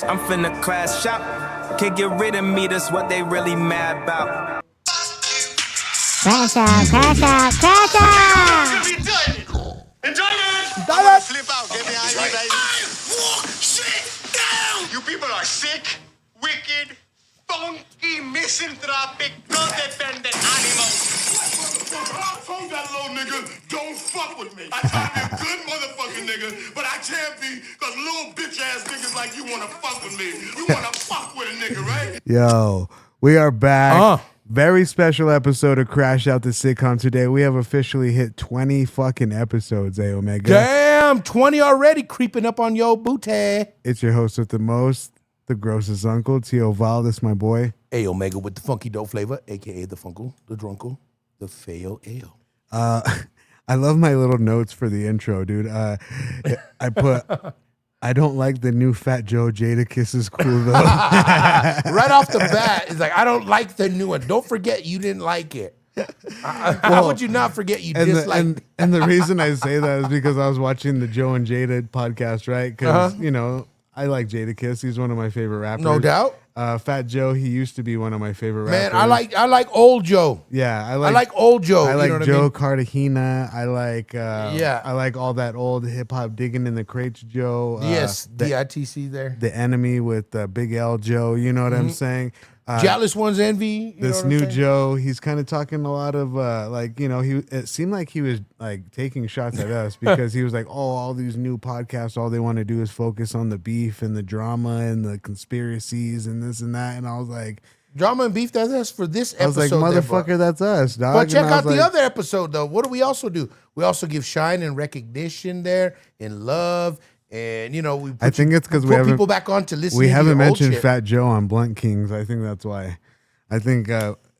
I'm finna crash out. Can't get rid of me, that's what they really mad about. Crash out, crash out, crash out! Enjoy it! Flip out, get behind me, baby. Walk shit down! You people are sick, wicked, funky, misanthropic, codependent animals. I told that little nigga, don't fuck with me. I try to be a good motherfucking nigga, but I can't be, because little bitch ass niggas like you want to fuck with me. You want to fuck with a nigga, right? Yo, we are back. Very special episode of Crash Out the Sitcom today. We have officially hit 20 fucking episodes, Omega. Damn, 20 already creeping up on your booty. It's your host with the most, the grossest uncle, Tio Valdez, my boy. A Omega with the funky dope flavor, a.k.a. the Funkle, the Drunkle, the Fail Ale. I love my little notes for the intro, dude. I put... I don't like the new Fat Joe Jada Kisses cool though. Right off the bat, it's like, I don't like the new one. Don't forget you didn't like it. How would you not forget you disliked it? And the reason I say that is because I was watching the Joe and Jada podcast, right? Because, you know, I like Jada Kiss. He's one of my favorite rappers. No doubt. Fat Joe, he used to be one of my favorite rappers. Man, I like old Joe. Yeah, I like old Joe. I like you know Joe what I mean? Cartagena. I like I like all that old hip hop digging in the crates Joe. Yes, DITC there. The Enemy with Big L Joe. You know what I'm saying? Jealous One's Envy. This new Joe, he's kind of talking a lot of like, you know, it seemed like he was like taking shots at us because he was like, oh, all these new podcasts, all they want to do is focus on the beef and the drama and the conspiracies and this and that. And I was like, drama and beef, that's us for this episode. I was like, motherfucker, that's us, dog. But check out the like, other episode, though. What do we also do? We also give shine and recognition there and love. And, you know, I think it's because we put haven't people back on to listen. We to haven't your old mentioned shit. Fat Joe on Blunt Kings. I think that's why. I think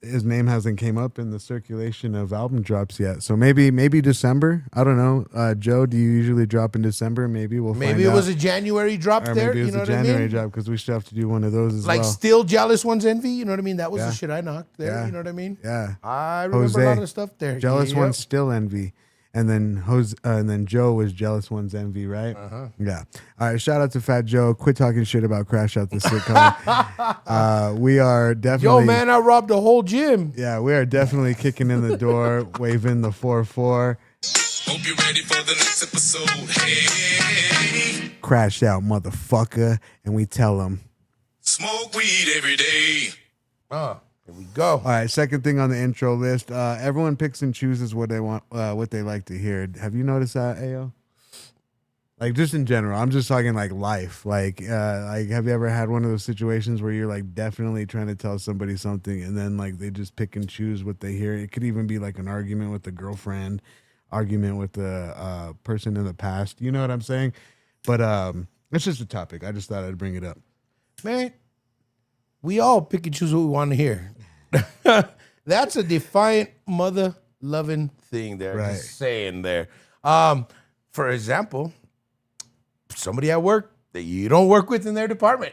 his name hasn't came up in the circulation of album drops yet. So maybe December. I don't know. Joe, do you usually drop in December? Maybe we'll find out. Maybe it was a January drop or there. Maybe it was you know a January what I mean? drop because we still have to do one of those as like well. Still Jealous One's Envy. You know what I mean? That was Yeah. the shit I knocked there. Yeah. You know what I mean? Yeah. I remember Jose, a lot of stuff there. Jealous Yeah. One's Still Envy. And then Joe was Jealous One's Envy, right? Yeah. All right. Shout out to Fat Joe. Quit talking shit about Crash Out the Sitcom. We are definitely. Yo, man, I robbed a whole gym. Yeah, we are definitely kicking in the door, waving the 4-4. Hope you're ready for the next episode. Hey, Crash out, motherfucker. And we tell them. smoke weed every day. Here we go. All right, second thing on the intro list. Everyone picks and chooses what they want, what they like to hear. Have you noticed that, Ayo? Like, just in general. I'm just talking like life. Like, have you ever had one of those situations where you're like definitely trying to tell somebody something and then like they just pick and choose what they hear? It could even be like an argument with a girlfriend, argument with the person in the past. You know what I'm saying? But it's just a topic. I just thought I'd bring it up. Man, we all pick and choose what we want to hear. That's a defiant, mother-loving thing there. Right. Just saying there. For example, somebody at work that you don't work with in their department,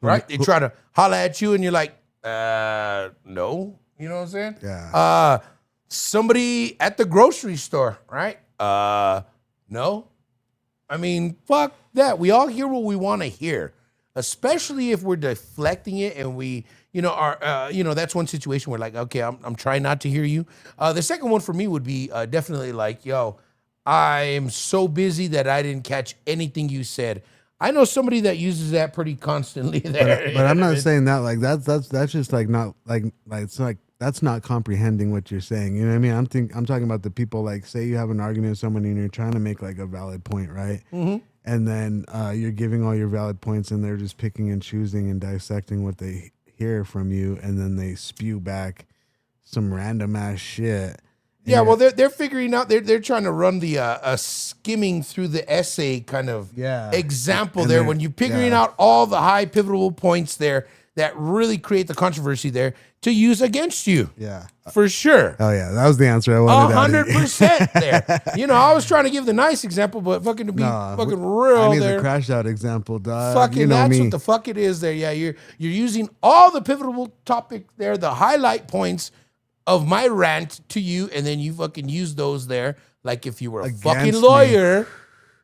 right? They try to holler at you and you're like, no. You know what I'm saying? Yeah. Somebody at the grocery store, right? No. I mean, fuck that. We all hear what we want to hear, especially if we're deflecting it and we, that's one situation where like, okay, I'm trying not to hear you. The second one for me would be definitely like, yo, I am so busy that I didn't catch anything you said. I know somebody that uses that pretty constantly there. But I'm not saying that like that's just like not like it's like that's not comprehending what you're saying. You know what I mean? I'm talking about the people like say you have an argument with someone and you're trying to make like a valid point, right? Mm-hmm. And then you're giving all your valid points and they're just picking and choosing and dissecting what they hear from you, and then they spew back some random ass shit. Yeah, well, they're figuring out they're trying to run the skimming through the essay kind of example And there then- when you're figuring out all the high pivotal points there that really create the controversy there to use against you. Yeah. For sure. Oh yeah, that was the answer I wanted. 100% there. I was trying to give the nice example, but fucking to be fucking real I need there. the crash out example, dog. Fucking you know that's me. what the fuck it is there. Yeah, you're using all the pivotal topic there, the highlight points of my rant to you, and then you fucking use those there like if you were a Against fucking me. lawyer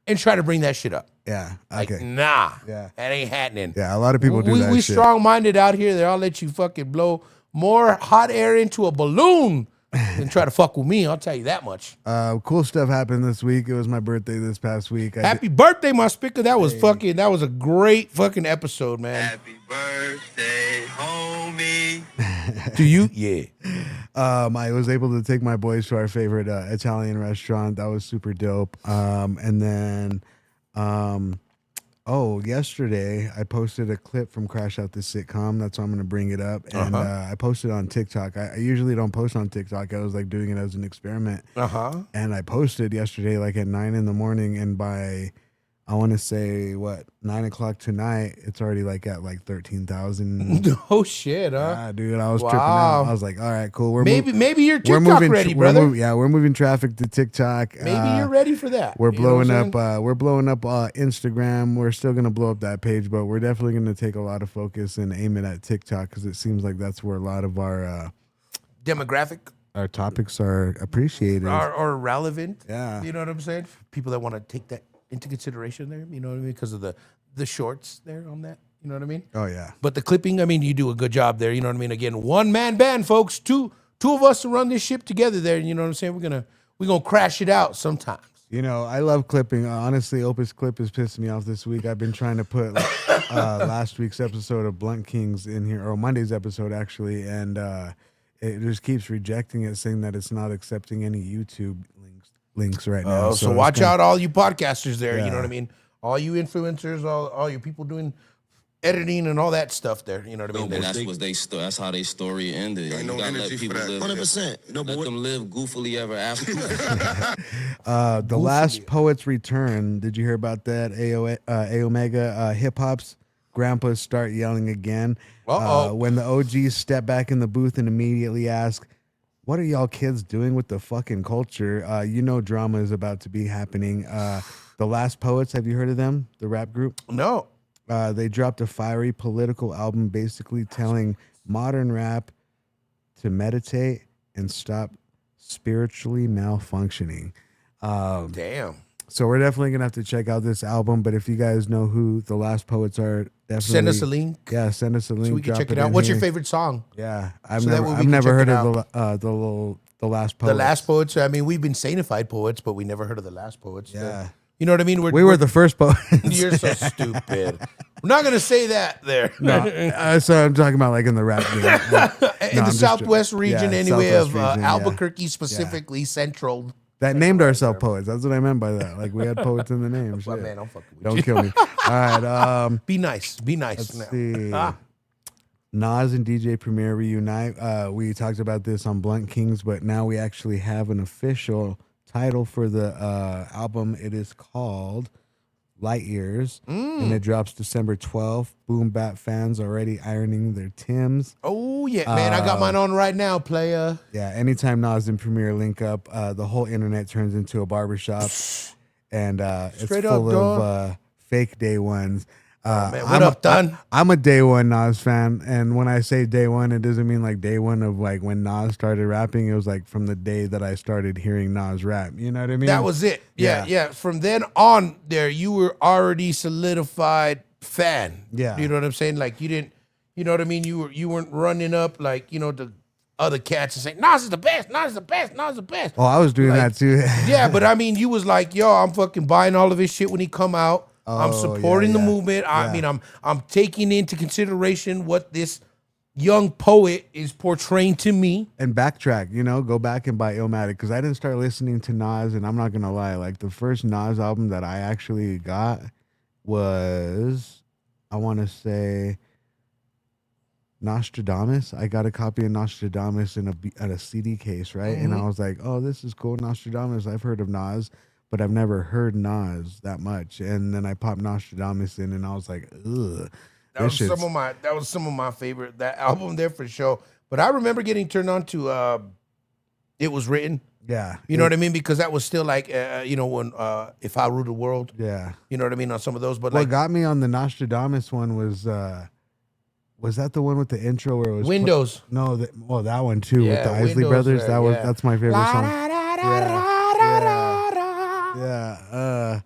and try to bring that shit up. Yeah. Like, Okay. nah. Yeah. That ain't happening. Yeah. A lot of people do that. We shit. strong-minded out here. They'll let you fucking blow more hot air into a balloon than try to fuck with me. I'll tell you that much. Cool stuff happened this week. It was my birthday this past week. Happy birthday, my spicker. That was that was a great fucking episode, man. Happy birthday, homie. To you? Yeah. I was able to take my boys to our favorite Italian restaurant. That was super dope. And then, yesterday I posted a clip from CrashOut the sitcom. That's why I'm going to bring it up. And I posted on TikTok. I usually don't post on TikTok. I was like doing it as an experiment. And I posted yesterday like at 9 in the morning. And by, I want to say, 9 o'clock tonight, it's already like at like 13,000. Oh, shit, huh? Yeah, dude, I was tripping out. I was like, all right, cool. Maybe you're TikTok ready, brother. We're moving traffic to TikTok. Maybe you're ready for that. We're blowing up. We're blowing up Instagram. We're still gonna blow up that page, but we're definitely gonna take a lot of focus and aim it at TikTok because it seems like that's where a lot of our demographic, our topics are appreciated or relevant. Yeah, you know what I'm saying. People that want to take that into consideration there. You know what I mean? Because of the shorts there on that. You know what I mean? Oh yeah. But the clipping, I mean, you do a good job there. You know what I mean? Again, one man band, folks. Two of us to run this ship together there. You know what I'm saying? We're gonna crash it out sometimes. You know, I love clipping. Honestly, Opus Clip is pissing me off this week. I've been trying to put last week's episode of Blunt Kings in here, or Monday's episode actually, and it just keeps rejecting it, saying that it's not accepting any YouTube links right now. So watch out, all you podcasters there. Yeah. You know what I mean? All you influencers, all you people doing editing and all that stuff there. You know what I mean? And that's how they story ended. You gotta let people live. 100%. Let them live goofily ever after. The Last Poets Return. Did you hear about that? A Omega hip hop's grandpas start yelling again. When the OGs step back in the booth and immediately ask, "What are y'all kids doing with the fucking culture?" You know drama is about to be happening. The Last Poets, have you heard of them? The rap group? No. They dropped a fiery political album basically telling modern rap to meditate and stop spiritually malfunctioning. Damn. So we're definitely going to have to check out this album, but if you guys know who The Last Poets are, definitely send us a link. Yeah, send us a link. So we can check it out. What's your favorite song? Yeah, I've never heard of the Last Poets. The Last Poets. I mean, we've been sanctified poets, but we never heard of The Last Poets. Yeah. You know what I mean? We were the first poets. You're so stupid. We're not going to say that there. No, so I'm talking about like in the rap game. In the Southwest region anyway, Southwest of region, Albuquerque specifically, Central. That named ourselves poets. That's what I meant by that. Like we had poets in the name. Shit. Man, I'm fucking with Don't kill me. All right. Be nice. Be nice. Let's see. Nas and DJ Premier reunite. We talked about this on Blunt Kings, but now we actually have an official title for the album. It is called Light Years, and it drops December 12th. Boom Bap fans already ironing their Tims. Oh, yeah, man. I got mine on right now, playa. Yeah, anytime Nas and Premier link up, the whole internet turns into a barbershop, and it's full of fake day ones. Man, what up, Don? I'm a day one Nas fan, and when I say day one, it doesn't mean like day one of like when Nas started rapping. It was like from the day that I started hearing Nas rap. You know what I mean? That was it. Yeah. From then on, there you were already solidified fan. Yeah, you know what I'm saying? Like you didn't, you know what I mean? You weren't running up like the other cats and saying Nas is the best, Nas is the best, Nas is the best. Oh, I was doing that too. Yeah, but I mean, you was like, yo, I'm fucking buying all of his shit when he come out. I'm supporting the movement. I mean, I'm taking into consideration what this young poet is portraying to me. And backtrack, go back and buy Illmatic, because I didn't start listening to Nas, and I'm not gonna lie, like the first Nas album that I actually got was, I want to say, Nostradamus. I got a copy of Nostradamus in a CD case, right? Mm-hmm. And I was like, oh, this is cool, Nostradamus. I've heard of Nas, but I've never heard Nas that much. And then I popped Nostradamus in, and I was like, ugh. That was some of my favorite, that album there for sure. But I remember getting turned on to It Was Written. Yeah. You know what I mean? Because that was still like, when If I Rule the World. Yeah. You know what I mean? On some of those. But what got me on the Nostradamus one was that the one with the intro where it was Windows? That one too, with the Isley Brothers. That's my favorite song. Yeah.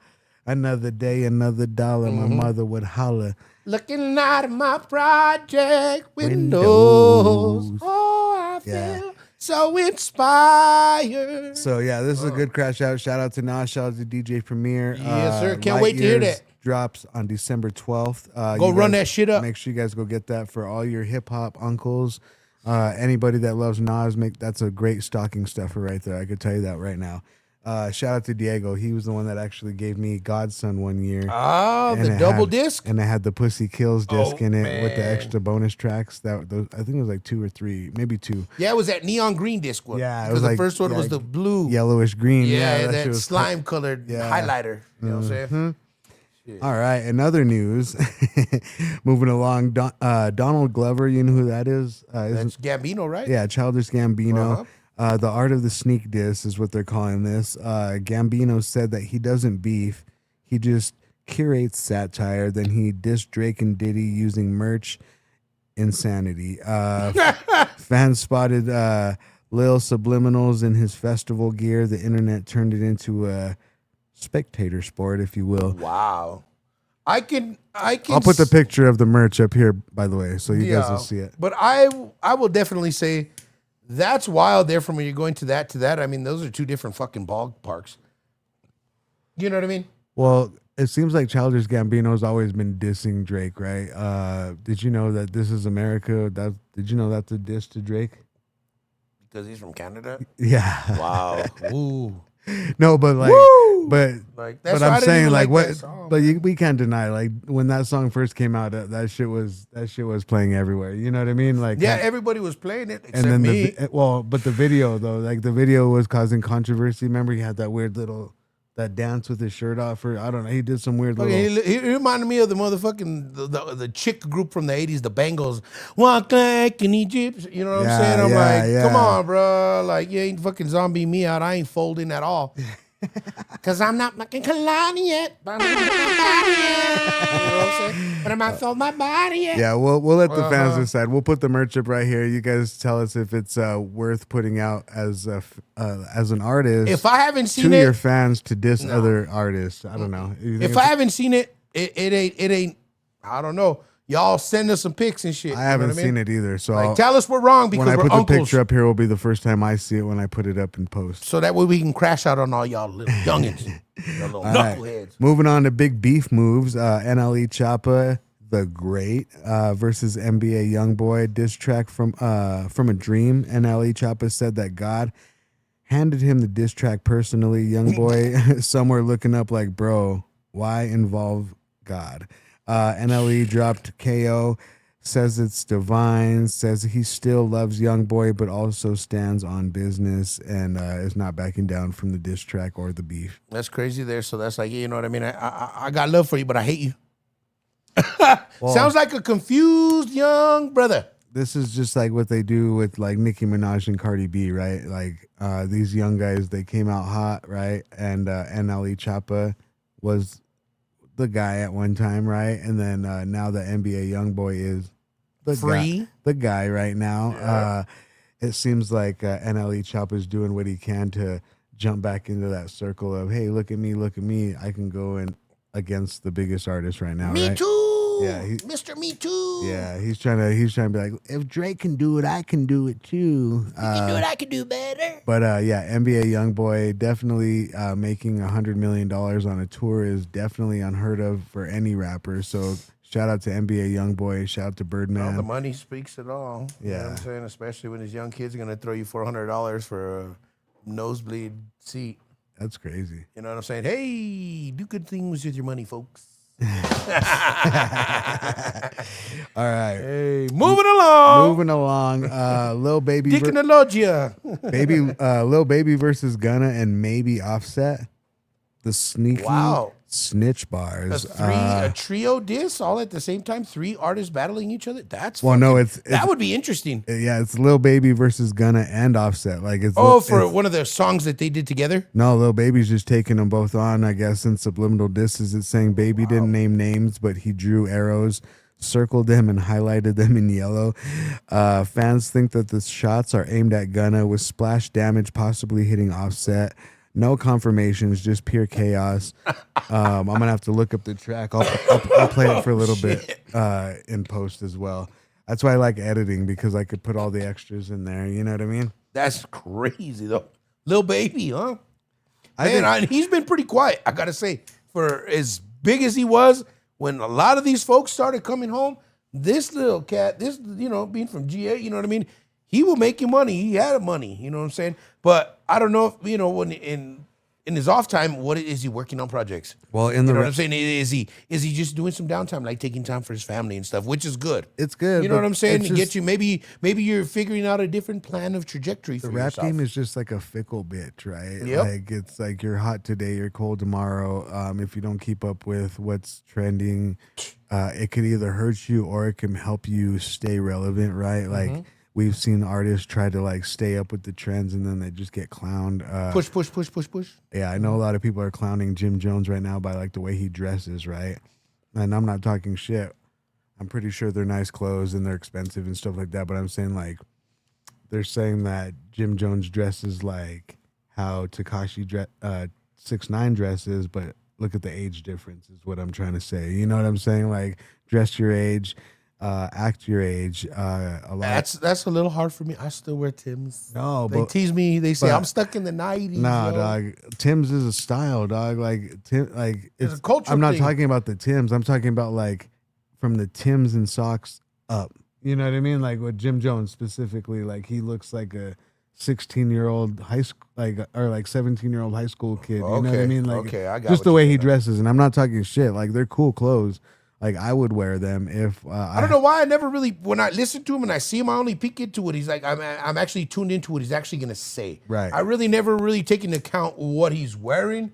Another day, another dollar. My mother would holler. Looking out of my project windows. Oh, I feel so inspired. So yeah, this is a good crash out. Shout out to Nas. Shout out to DJ Premier. Yes, sir. Can't wait to hear Years that. Drops on December 12th. Go You run guys that shit up. Make sure you guys go get that for all your hip hop uncles. Anybody that loves Nas, that's a great stocking stuffer right there. I could tell you that right now. Shout out to Diego. He was the one that actually gave me Godson one year. Oh, And the it double had- disc? And it had the Pussy Kills disc in it with the man. extra bonus tracks. I think it was like 2 or 3, maybe 2. Yeah, it was that neon green disc one. Yeah, it because was the like- first one yeah, was the blue. Yellowish green. Yeah, that shit that was slime colored Yeah. highlighter. You know what I'm saying? All right, in other news, moving along, Donald Glover, you know who that is? That's Gambino, right? Yeah, Childish Gambino. The art of the sneak diss is what they're calling this. Gambino said that he doesn't beef, he just curates satire. Then he dissed Drake and Diddy using merch. Insanity. Fans spotted Lil subliminals in his festival gear. The internet turned it into a spectator sport, if you will. Wow. I can. I'll put the picture of the merch up here, by the way, so you guys will see it. But I will definitely say that's wild there from when you're going to that. I mean, those are two different fucking ballparks. You know what I mean? Well, it seems like Childish Gambino's always been dissing Drake, right? Did you know that This Is America? Did you know that's a diss to Drake? Because he's from Canada? Yeah. Wow. Ooh. No, but like, Woo! but that's but why I I'm didn't saying even like like what? that song, But we can't deny like when that song first came out, that shit was playing everywhere. You know what I mean? Like Yeah, everybody was playing it except and then me. but the video though, like the video was causing controversy. Remember, he had that weird little that dance with his shirt off, or I don't know. He did some weird little. Okay, he reminded me of the motherfucking the chick group from the 80s, the Bangles. Walk like an Egypt. You know what I'm saying? I'm like, come on, bro. Like, you ain't fucking zombie me out. I ain't folding at all. Because I'm not fucking colliding yet. But I'm not my body yet. You know what I'm saying? But I'm not fold my body yet. Yeah, we'll let the fans decide. We'll put the merch up right here. You guys tell us if it's worth putting out as an artist. If I haven't seen to it, your fans to diss other artists. I don't know. You think if I haven't seen it, it ain't. I don't know. Y'all send us some pics and shit. I haven't seen it either. So Like, tell us we're wrong because when I we're put the uncles. picture up here, will be the first time I see it when I put it up in post. So that way we can crash out on all y'all little youngins, y'all little All right. knuckleheads. Moving on to big beef moves. NLE Choppa, the Great, versus NBA YoungBoy diss track from a dream. NLE Choppa said that God handed him the diss track personally. YoungBoy somewhere looking up like, bro, why involve God? NLE dropped KO, says it's divine, says he still loves YoungBoy, but also stands on business and is not backing down from the diss track or the beef. That's crazy there. So that's like, you know what I mean? I got love for you, but I hate you. Sounds like a confused young brother. This is just like what they do with like Nicki Minaj and Cardi B, right? Like these young guys, they came out hot, right? And NLE Choppa was the guy at one time, right? And then now the NBA YoungBoy is the guy right now. Yeah. It seems like NLE Choppa is doing what he can to jump back into that circle of, hey, look at me, I can go in against the biggest artist right now. Me right? too. Yeah, Mr. Me too. Yeah, he's trying to be like, if Drake can do it, I can do it too. You can do it, I can do better. But yeah, NBA YoungBoy definitely making $100 million on a tour is definitely unheard of for any rapper. So shout out to NBA YoungBoy, shout out to Birdman. Well, the money speaks it all. You know Yeah. what I'm saying? Especially when these young kids are going to throw you $400 for a nosebleed seat. That's crazy. You know what I'm saying? Hey, do good things with your money, folks. All right. Hey, moving along. Moving along, Lil Baby, Dickinologia. Lil Baby versus Gunna and maybe Offset. The sneaky snitch bars. A trio diss all at the same time. 3 artists battling each other. That's Well, no, it's that would be interesting. yeah, it's Lil Baby versus Gunna and Offset. Like it's For one of the songs that they did together. No, Lil Baby's just taking them both on, I guess, in subliminal disses. It's saying Baby didn't name names, but he drew arrows, circled them, and highlighted them in yellow. Fans think that the shots are aimed at Gunna with splash damage possibly hitting Offset. No confirmations, just pure chaos. I'm gonna have to look up the track. I'll play it for a little bit in post as well. That's why I like editing, because I could put all the extras in there. You know what I mean? That's crazy though. Lil Baby, huh? Man, he's been pretty quiet, I gotta say. For as big as he was, when a lot of these folks started coming home, this little cat, being from GA, you know what I mean? He will make you money. He had money, you know what I'm saying? But I don't know if, when in his off time, what is he working on projects? Well, you know what I'm saying? Is he just doing some downtime, like taking time for his family and stuff, which is good. It's good. You know what I'm saying? To get you, maybe you're figuring out a different plan of trajectory for yourself. The rap game is just like a fickle bitch, right? Yep. Like, it's like you're hot today, you're cold tomorrow. If you don't keep up with what's trending, it could either hurt you or it can help you stay relevant, right? Like, we've seen artists try to like stay up with the trends and then they just get clowned. Push. Yeah, I know a lot of people are clowning Jim Jones right now by like the way he dresses, right? And I'm not talking shit. I'm pretty sure they're nice clothes and they're expensive and stuff like that. But I'm saying, like, they're saying that Jim Jones dresses like how Tekashi 6ix9ine dresses, but look at the age difference is what I'm trying to say. You know what I'm saying? Like, dress your age. Act your age. That's a little hard for me. I still wear Timbs. No, they tease me. They say I'm stuck in the 90s. Nah, yo. dog. Timbs is a style, dog. Like It's a culture I'm not thing. talking about the Timbs. I'm talking about like from the Timbs and socks up. You know what I mean? Like with Jim Jones specifically, like he looks like a 16-year-old high school, or 17-year-old high school kid. You know what I mean? Like, I got just the way he dresses. And I'm not talking shit. Like, they're cool clothes. Like, I would wear them if I don't know why I never really, when I listen to him and I see him, I only peek into what he's like. I'm actually tuned into what he's actually gonna say. Right. I really never really take into account what he's wearing,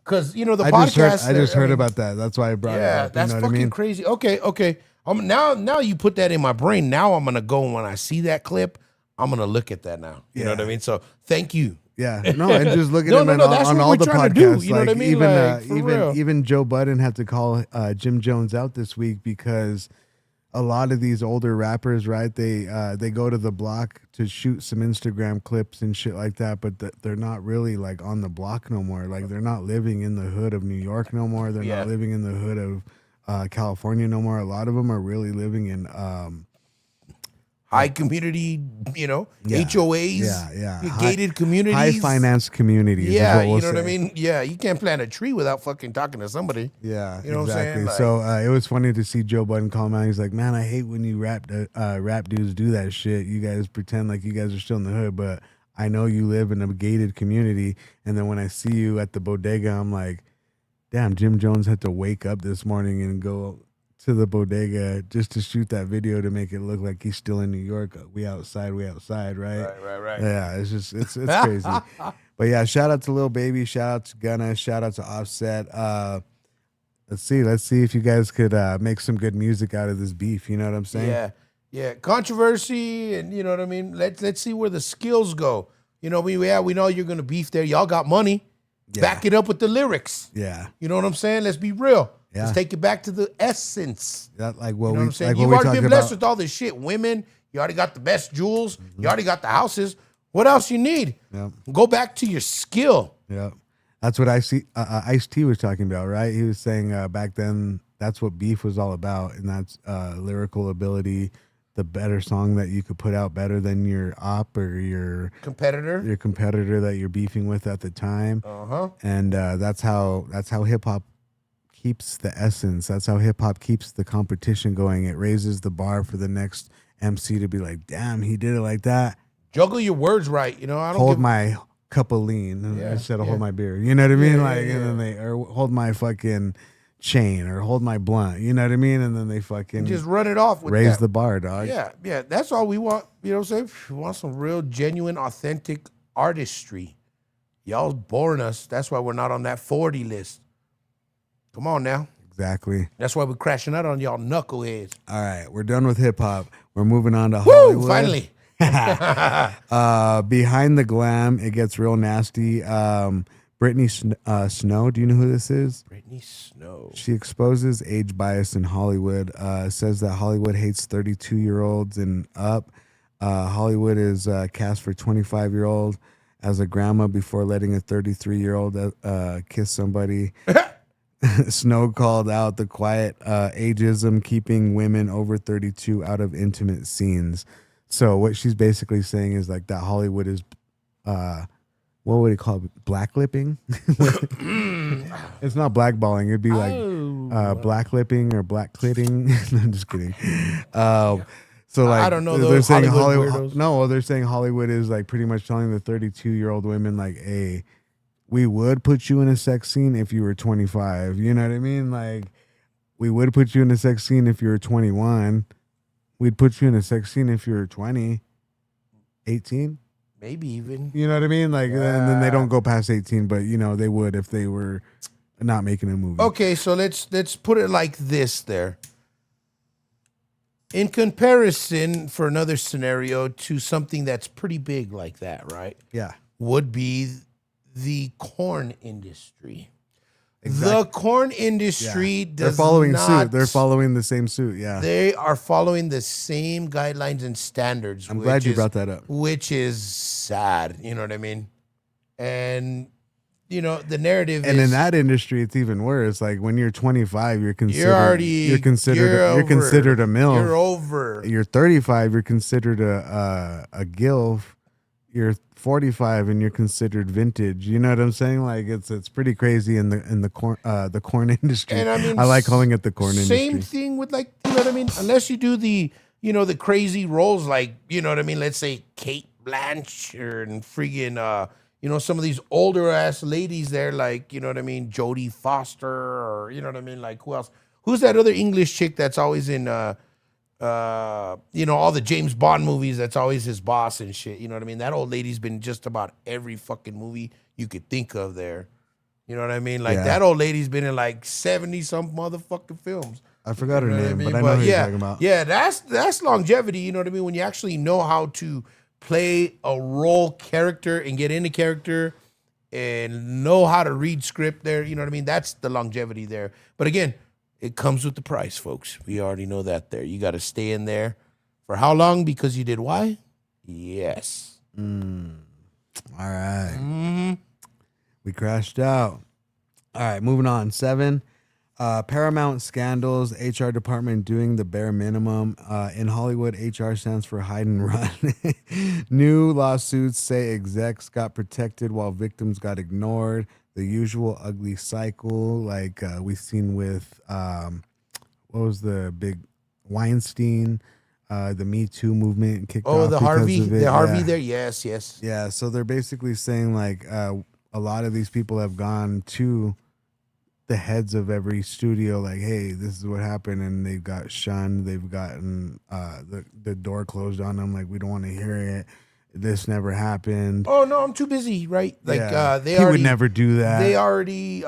because the podcast. I just heard about that. That's why I brought it up. Yeah, that's you know fucking what I mean? crazy. Okay. Now you put that in my brain. Now I'm gonna go, and when I see that clip, I'm gonna look at that now. You know what I mean? So thank you. Yeah, no, and just look at No, him no, that's on what all we're the trying podcasts. to do, you know what I mean? Even Like, for real. even Joe Budden had to call Jim Jones out this week because a lot of these older rappers, right? They go to the block to shoot some Instagram clips and shit like that, but they're not really like on the block no more. Like, they're not living in the hood of New York no more. They're not living in the hood of California no more. A lot of them are really living in high community, HOAs, gated communities, high finance communities. Yeah, is what we'll you know what I say. mean? Yeah, you can't plant a tree without fucking talking to somebody. Yeah, You know what I'm exactly. saying? Like- So it was funny to see Joe Budden call him out. He's like, "Man, I hate when you rap dudes do that shit. You guys pretend like you guys are still in the hood, but I know you live in a gated community. And then when I see you at the bodega, I'm like, damn, Jim Jones had to wake up this morning and go to the bodega just to shoot that video to make it look like he's still in New York. We outside, right? Right. Yeah, it's crazy. But yeah, shout out to Lil Baby, shout out to Gunna, shout out to Offset. Let's see if you guys could make some good music out of this beef. You know what I'm saying? Yeah. Controversy, and you know what I mean. Let's see where the skills go. We know you're gonna beef there. Y'all got money. Yeah. Back it up with the lyrics. Yeah. You know what I'm saying? Let's be real. Yeah. Let's take it back to the essence. That like You what know what we I'm saying? like You've what we already talked been blessed about. with all this shit. Women, you already got the best jewels. You already got the houses. What else you need? Yep. Go back to your skill. Yeah, that's what Ice-T was talking about, right? He was saying back then that's what beef was all about, and that's lyrical ability, the better song that you could put out better than your op or your Competitor. that you're beefing with at the time. Uh-huh. And that's how hip hop keeps the essence. That's how hip hop keeps the competition going. It raises the bar for the next MC to be like, damn, he did it like that. Juggle your words right. I don't Hold my cup of lean instead of hold my beer. You know what I mean? And then or hold my fucking chain or hold my blunt. You know what I mean? And then they fucking just run it off with raise that. the bar, dog. Yeah. That's all we want. You know what I'm saying? We want some real, genuine, authentic artistry. Y'all boring us. That's why we're not on that 40 list. Come on now. Exactly. That's why we're crashing out on y'all knuckleheads. All right, we're done with hip hop. We're moving on to Hollywood. Woo! Finally. Behind the glam, it gets real nasty. Brittany Snow, do you know who this is? Brittany Snow. She exposes age bias in Hollywood, says that Hollywood hates 32-year-olds and up. Hollywood is cast for 25-year-old. as a grandma before letting a 33-year-old kiss somebody. Snow called out the quiet ageism keeping women over 32 out of intimate scenes. So what she's basically saying is like that Hollywood is, what would he call it? Blacklipping? It's not blackballing. It'd be like blacklipping or blackclitting. I'm just kidding. So like I don't know. They're Those saying Hollywood weirdos. No, they're saying Hollywood is like pretty much telling the 32-year-old women like, hey, we would put you in a sex scene if you were 25. You know what I mean? Like, we would put you in a sex scene if you were 21. We'd put you in a sex scene if you were 20, 18. Maybe even. You know what I mean? Like, and then they don't go past 18, but you know they would if they were not making a movie. Okay, so let's put it like this there. In comparison, for another scenario to something that's pretty big like that, right? Yeah. Would be the corn industry. Exactly. The corn industry They're does following not, suit. They're following the same suit. Yeah. They are following the same guidelines and standards. I'm glad you brought that up. Which is sad. You know what I mean? And you know the narrative. And is, in that industry, it's even worse. Like when you're 25, you're considered you're considered a MILF. You're over. You're 35, you're considered a GILF. You're 45 and you're considered vintage. You know what I'm saying? Like it's pretty crazy in the corn industry. And I mean, I like calling it the corn industry. Same thing with like, you know what I mean? Unless you do the, you know, the crazy roles like, you know what I mean? Let's say Kate Blanchett and friggin', you know, some of these older ass ladies there, like, you know what I mean? Jodie Foster or, you know what I mean? Like who else? Who's that other English chick that's always in, you know, all the James Bond movies, that's always his boss and shit. You know what I mean? That old lady's been just about every fucking movie you could think of there. You know what I mean? Like that old lady's been in like 70 some motherfucking films. I forgot her name, but I know But who you're talking about. Yeah, that's longevity, you know what I mean? When you actually know how to play a role character and get into character and know how to read script there, you know what I mean? That's the longevity there. But again, it comes with the price, folks. We already know that there. You got to stay in there. For how long? Because you did why? Yes. All right. Mm-hmm. We crashed out. All right, moving on. 7. Paramount scandals, HR department doing the bare minimum. In Hollywood, HR stands for hide and run. New lawsuits say execs got protected while victims got ignored. The usual ugly cycle, like we've seen with what was the big Weinstein, the Me Too movement kicked off. Oh, the Harvey Yeah. there. Yes. Yeah, so they're basically saying like a lot of these people have gone to the heads of every studio, like, hey, this is what happened, and they've got shunned. They've gotten the door closed on them. Like, we don't want to hear it. This never happened. Oh no, I'm too busy, right? Like he would never do that. They already,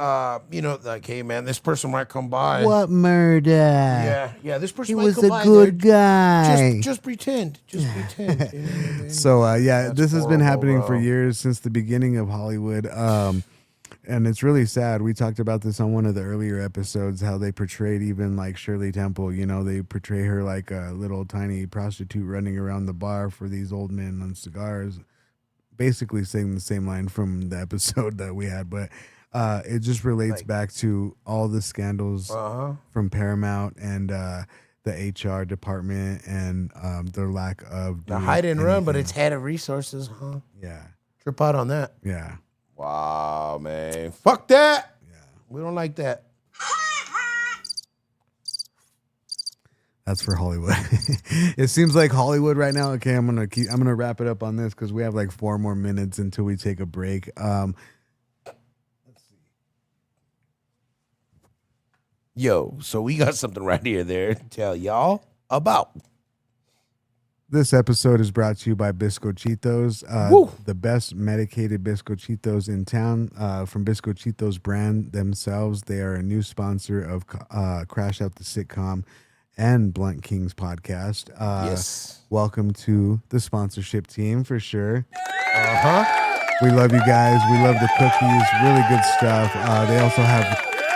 you know, like, hey man, this person might come by. What murder? Yeah. This person He might was come a by good there. guy. Just pretend. Just pretend. You know what I mean? So That's this has been horrible, happening bro. for years, since the beginning of Hollywood. And it's really sad. We talked about this on one of the earlier episodes, how they portrayed even like Shirley Temple. You know, they portray her like a little tiny prostitute running around the bar for these old men on cigars, basically saying the same line from the episode that we had. But it just relates back to all the scandals from Paramount and the HR department and their lack of The hide and run, but it's head of resources, huh? Yeah. Trip out on that. Yeah. Wow, man. Fuck that. Yeah. We don't like that. That's for Hollywood. It seems like Hollywood right now. Okay, I'm gonna wrap it up on this because we have like 4 more minutes until we take a break. Let's see. Yo, so we got something right here there to tell y'all about. This episode is brought to you by Biscochitos, the best medicated Biscochitos in town. From Biscochitos brand themselves, they are a new sponsor of CrashOut the Sitcom and Blunt Kings podcast. Yes. Welcome to the sponsorship team for sure. We love you guys. We love the cookies. Really good stuff. They also have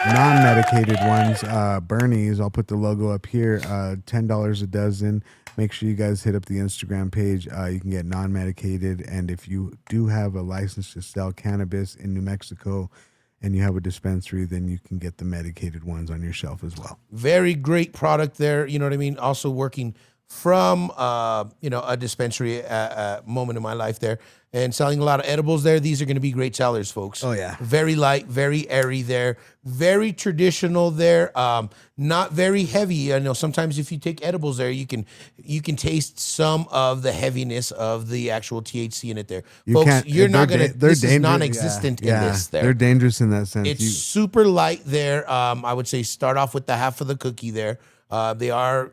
non-medicated ones, Bernie's, I'll put the logo up here, $10 a dozen. Make sure you guys hit up the Instagram page. You can get non-medicated, and if you do have a license to sell cannabis in New Mexico and you have a dispensary, then you can get the medicated ones on your shelf as well. Very great product there. You know what I mean? Also working from, a dispensary moment in my life there and selling a lot of edibles there. These are going to be great sellers, folks. Oh, yeah. Very light, very airy there, very traditional there, not very heavy. I know sometimes if you take edibles there, you can taste some of the heaviness of the actual THC in it there. Folks, you're not going to, this is non-existent in this there. They're dangerous in that sense. It's super light there. I would say start off with the half of the cookie there. They are,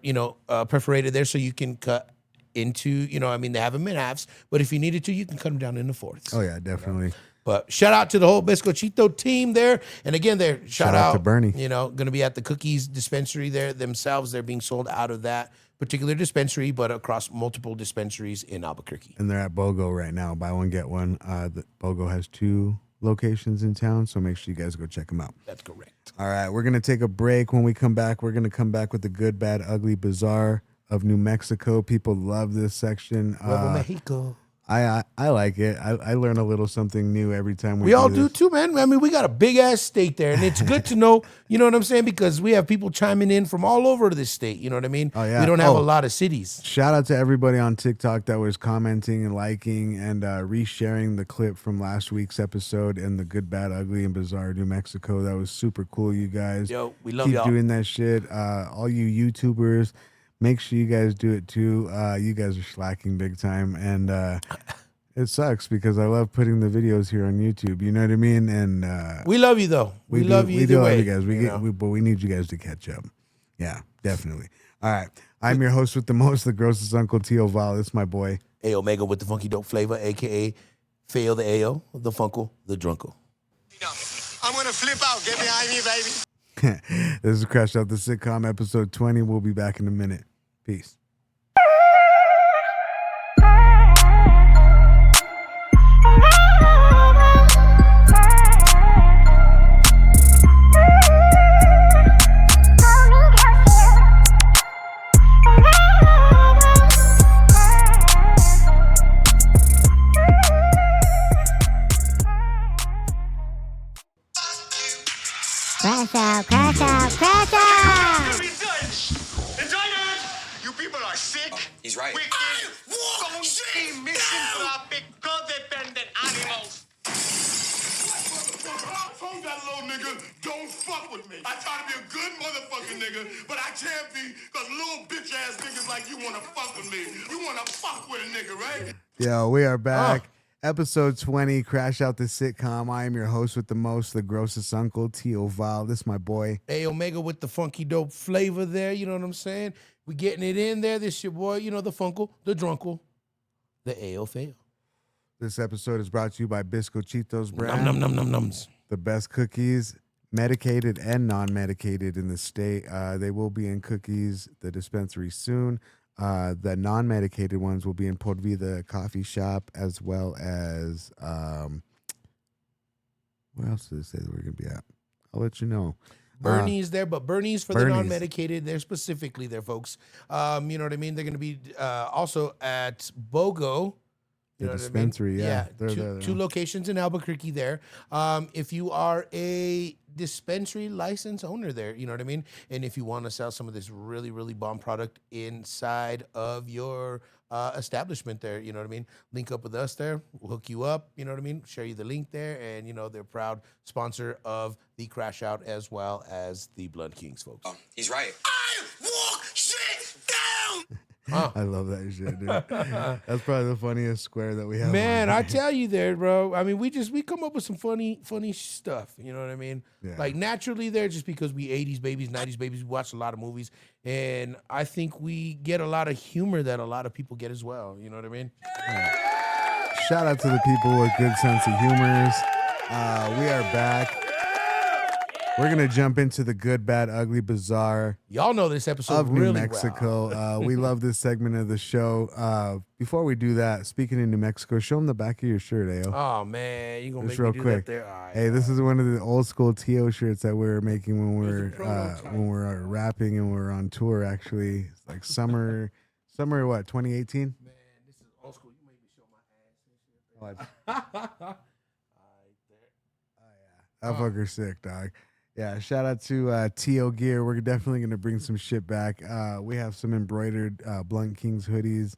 perforated there so you can cut into, they have them in halves, but if you needed to, you can cut them down into fourths. Oh, yeah, definitely. But shout out to the whole Biscochito team there. And again, there, shout out to Bernie. Going to be at the Cookies dispensary there themselves. They're being sold out of that particular dispensary, but across multiple dispensaries in Albuquerque. And they're at BOGO right now. Buy one, get one. The BOGO has 2 locations in town, so make sure you guys go check them out. That's correct. All right, we're going to take a break. When we come back, we're going to come back with the good, bad, ugly, bizarre of New Mexico. People love this section. Mexico. I like it. I learn a little something new every time we all do too, man. I mean, we got a big ass state there, and it's good to know, you know what I'm saying? Because we have people chiming in from all over this state, you know what I mean? Oh, yeah. We don't have a lot of cities. Shout out to everybody on TikTok that was commenting and liking and resharing the clip from last week's episode and the good, bad, ugly, and bizarre New Mexico. That was super cool, you guys. Yo, we love Keep y'all. doing that shit. All you YouTubers, make sure you guys do it too. You guys are slacking big time, and it sucks because I love putting the videos here on YouTube. You know what I mean? And we love you though. We love you. We do either love way, you guys. But we need you guys to catch up. Yeah, definitely. All right. I'm your host with the most, the grossest Uncle Tio Val. It's my boy. A Omega with the funky dope flavor, aka Fail the Ayo, the Funkle, the Drunkle. I'm gonna flip out. Get behind me, baby. This is CrashOut, the sitcom, episode 20. We'll be back in a minute. Peace. Crash out! You people are sick. He's right. Wicked, mission traffic, codependent animals. I told that little nigga, don't fuck with me. I try to be a good motherfucking nigga, but I can't be because little bitch ass niggas like you want to fuck with me. You want to fuck with a nigga, right? Yo, we are back. Episode 20, Crash Out the Sitcom. I am your host with the most, the grossest Uncle, Tio Val. This is my boy. A Omega with the funky dope flavor there, you know what I'm saying? We getting it in there. This your boy, the Funkle, the Drunkle, the Ayo Fail. This episode is brought to you by Biscochitos brand. Nums. The best cookies, medicated and non-medicated in the state. They will be in Cookies, the dispensary soon. The non-medicated ones will be in Por Vida Coffee Shop, as well as where else did it say that we're gonna be at? I'll let you know. Bernie's there, but Bernie's for the Bernie's. non-medicated. They're specifically there, folks. You know what I mean? They're going to be also at BOGO. You know dispensary, what I mean? yeah. They're two, there. two locations in Albuquerque there. If you are a dispensary license owner there, you know what I mean? And if you want to sell some of this really, really bomb product inside of your establishment there, you know what I mean? Link up with us there. We'll hook you up, you know what I mean? Share you the link there. And, they're proud sponsor of the Crash Out as well as the Blood Kings, folks. Oh, he's right. I walk shit down. I love that shit, dude. That's probably the funniest square that we have. Man, I tell you there, bro. I mean, we come up with some funny stuff. You know what I mean? Yeah. Like naturally there, just because we 80s babies, 90s babies, we watch a lot of movies. And I think we get a lot of humor that a lot of people get as well. You know what I mean? Shout out to the people with good sense of humors. We are back. We're gonna jump into the good, bad, ugly, bizarre Y'all know this episode of really New Mexico. well. We love this segment of the show. Before we do that, speaking of New Mexico, show them the back of your shirt, Ayo. Oh man, you gonna Just make real me do quick. that there? All right, Hey, this is one of the old school TO shirts that we were making There's a prototype. when we were rapping and we were on tour. Actually, it's like summer what 2018. Man, this is old school. You made me show my ass. Oh, that fucker's sick, dog. Yeah, shout out to TO Gear. We're definitely gonna bring some shit back. We have some embroidered Blunt Kings hoodies.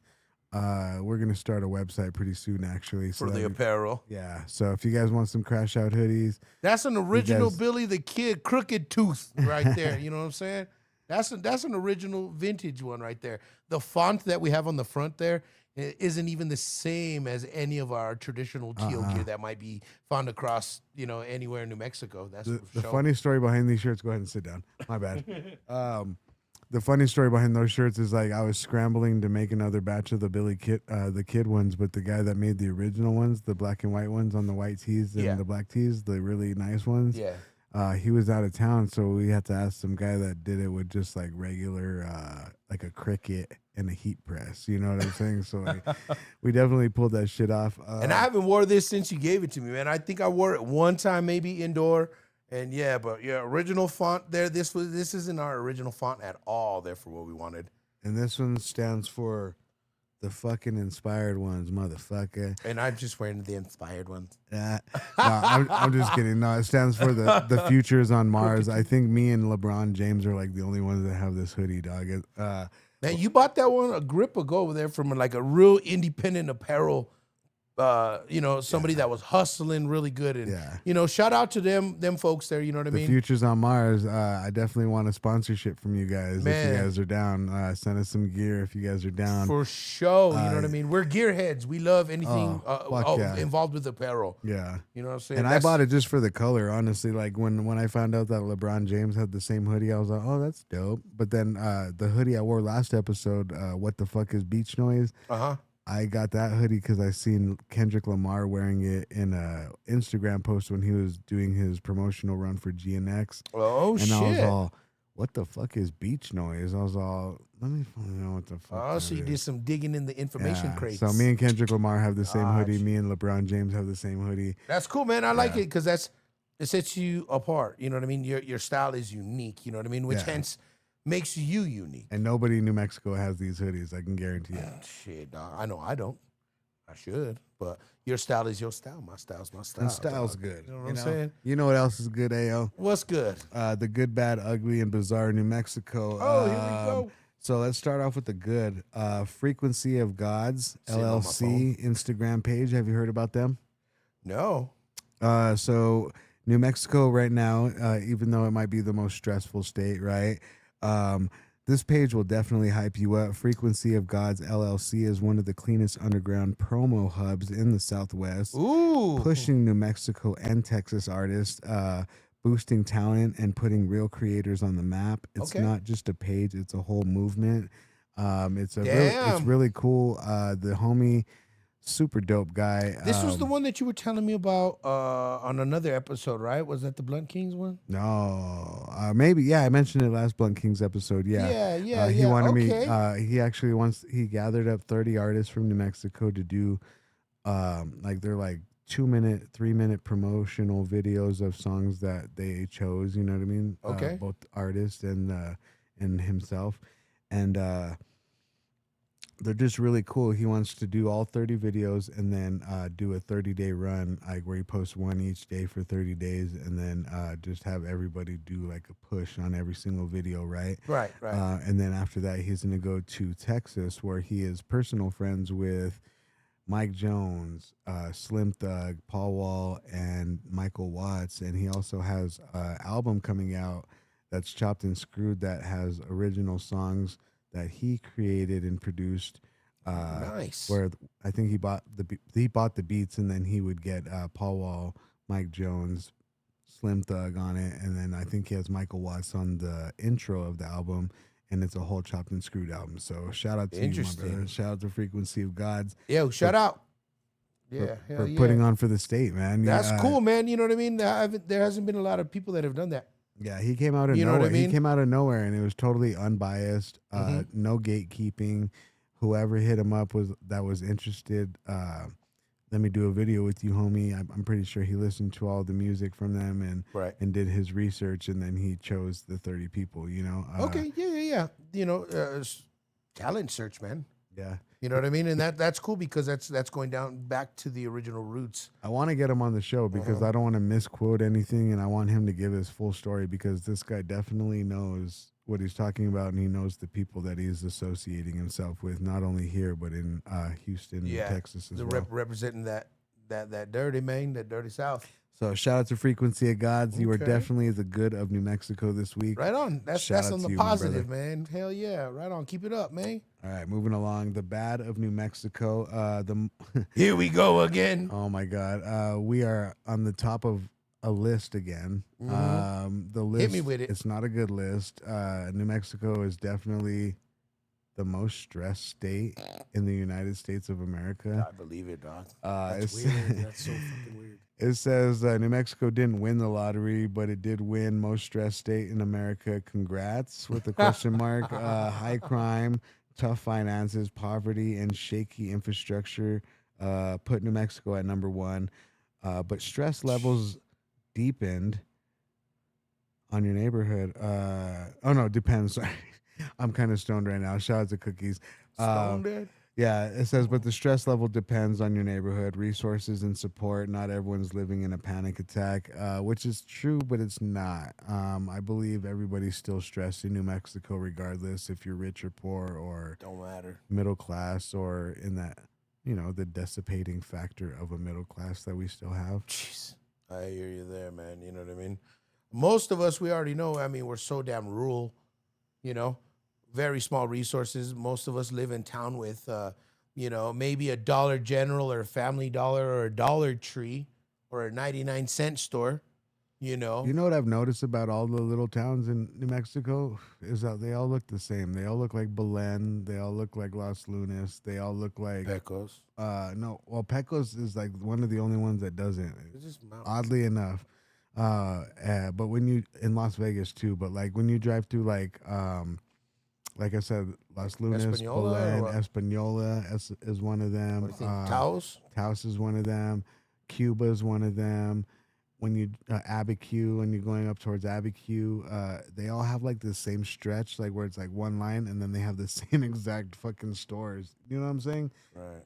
We're gonna start a website pretty soon, actually. For the apparel. Yeah. So if you guys want some Crash Out hoodies, That's an original guys- Billy the Kid crooked tooth right there. You know what I'm saying? That's an original vintage one right there. The font that we have on the front there isn't even the same as any of our traditional teal gear that might be found across, anywhere in New Mexico. That's the for sure. funny story behind these shirts. Go ahead and sit down. My bad. The funny story behind those shirts is like I was scrambling to make another batch of the the Kid ones, but the guy that made the original ones, the black and white ones on the white tees and the black tees, the really nice ones. Yeah. He was out of town, so we had to ask some guy that did it with just like regular, like a Cricut and a heat press. You know what I'm saying? So like, we definitely pulled that shit off. And I haven't wore this since you gave it to me, man. I think I wore it one time, maybe indoor. And original font there. This isn't our original font at all. There for what we wanted. And this one stands for the fucking inspired ones, motherfucker. And I'm just wearing the inspired ones. No, I'm just kidding. No, it stands for the futures on Mars. I think me and LeBron James are like the only ones that have this hoodie, dog. Man, you bought that one a grip ago over there from like a real independent apparel. Somebody that was hustling really good, and shout out to them folks there. You know what I mean? The futures on Mars. I definitely want a sponsorship from you guys. Man. If you guys are down, send us some gear if you guys are down. For sure. You know what I mean? We're gearheads. We love anything yeah. involved with apparel. Yeah. You know what I'm saying? And I bought it just for the color, honestly. Like when I found out that LeBron James had the same hoodie, I was like, oh, that's dope. But then the hoodie I wore last episode, What the Fuck is Beach Noise? I got that hoodie because I seen Kendrick Lamar wearing it in a Instagram post when he was doing his promotional run for GNX. Oh, shit. And I was all, what the fuck is Beach Noise? I was all, let me find out what the fuck. Oh, so you did some digging in the information crates. So me and Kendrick Lamar have the same hoodie. Me and LeBron James have the same hoodie. That's cool, man. I like it because it sets you apart. You know what I mean? Your style is unique. You know what I mean? Which hence makes you unique. And nobody in New Mexico has these hoodies, I can guarantee you. Shit, dog. I know I don't. I should. But your style is your style. My style's my style. And style's dog. good. You know what I'm saying? You know what else is good, Ayo? What's good? The good, bad, ugly, and bizarre New Mexico. Oh, here we go. So let's start off with the good. Frequency of Gods, Sitting on my LLC, Instagram page. Have you heard about them? No. So New Mexico right now, even though it might be the most stressful state, right? This page will definitely hype you up. Frequency of Gods LLC is one of the cleanest underground promo hubs in the Southwest. Ooh. Pushing New Mexico and Texas artists, boosting talent and putting real creators on the map. It's not just a page; it's a whole movement. It's really cool. The homie, super dope guy. This was the one that you were telling me about on another episode, right? Was that the Blunt Kings one? No, maybe. Yeah, I mentioned it last Blunt Kings episode. Yeah, He wanted me. He actually he gathered up 30 artists from New Mexico to do, they're like 2-minute, 3-minute promotional videos of songs that they chose. You know what I mean? Okay. Both artists and himself, and they're just really cool. He wants to do all 30 videos and then do a 30-day run, like where he posts one each day for 30 days, and then just have everybody do like a push on every single video, right? Right. And then after that, he's going to go to Texas, where he is personal friends with Mike Jones, Slim Thug, Paul Wall, and Michael Watts. And he also has an album coming out that's chopped and screwed that has original songs that he created and produced. Nice. Where I think he bought the beats, and then he would get Paul Wall, Mike Jones, Slim Thug on it, and then I think he has Michael Watts on the intro of the album, and it's a whole chopped and screwed album. So shout out to you, my brother. Shout out to Frequency of Gods. Yo, shout out. For putting on for the state, man. That's cool, man. You know what I mean? There hasn't been a lot of people that have done that. Yeah, he came out of You know nowhere. what I mean? He came out of nowhere, and it was totally unbiased. Mhm. No gatekeeping. Whoever hit him up was interested. Let me do a video with you, homie. I'm pretty sure he listened to all the music from them Right. and did his research, and then he chose the 30 people. You know. Okay. Yeah. You know, talent search, man. Yeah. You know what I mean? And that's cool because that's going down back to the original roots. I want to get him on the show because I don't want to misquote anything, and I want him to give his full story because this guy definitely knows what he's talking about, and he knows the people that he's associating himself with, not only here but in Houston, and Texas as well. Representing that dirty Maine, that dirty South. So shout out to Frequency of Gods. You were Okay. definitely the good of New Mexico this week. Right on. That's Shout out on to the you, my positive, brother. man. Hell yeah. Right on. Keep it up, man. All right, moving along. The bad of New Mexico. Here we go again. Oh my God. We are on the top of a list again. The list. Hit me with it. It's not a good list. New Mexico is definitely the most stressed state in the United States of America. I believe it, dog. It's- That's weird. That's so fucking weird. It says New Mexico didn't win the lottery, but it did win most stressed state in America. Congrats with a question mark. High crime, tough finances, poverty, and shaky infrastructure put New Mexico at number one. But stress levels deepened on your neighborhood. Oh no, depends. Sorry. I'm kind of stoned right now. Shout out to Cookies. Stone dead? Yeah, it says, but the stress level depends on your neighborhood, resources, and support. Not everyone's living in a panic attack, which is true, but it's not. I believe everybody's still stressed in New Mexico, regardless if you're rich or poor or Don't matter. middle class or in that, the dissipating factor of a middle class that we still have. Jeez. I hear you there, man. You know what I mean? Most of us, we already know. I mean, we're so damn rural, very small resources. Most of us live in town with, maybe a Dollar General or a Family Dollar or a Dollar Tree or a 99-cent store, You know what I've noticed about all the little towns in New Mexico is that they all look the same. They all look like Belen. They all look like Los Lunas. They all look like Pecos. no. Well, Pecos is like one of the only ones that doesn't. It's just mountains. Oddly enough, but when you in Las Vegas too. But like when you drive through like I said, Las Lunas, Espanola or Belen, what? Espanola is one of them. What do you think? Taos? Taos is one of them. Cuba is one of them. When you Abiquiu, when you're going up towards Abiquiu, they all have like the same stretch, like where it's like one line, and then they have the same exact fucking stores. You know what I'm saying? Right.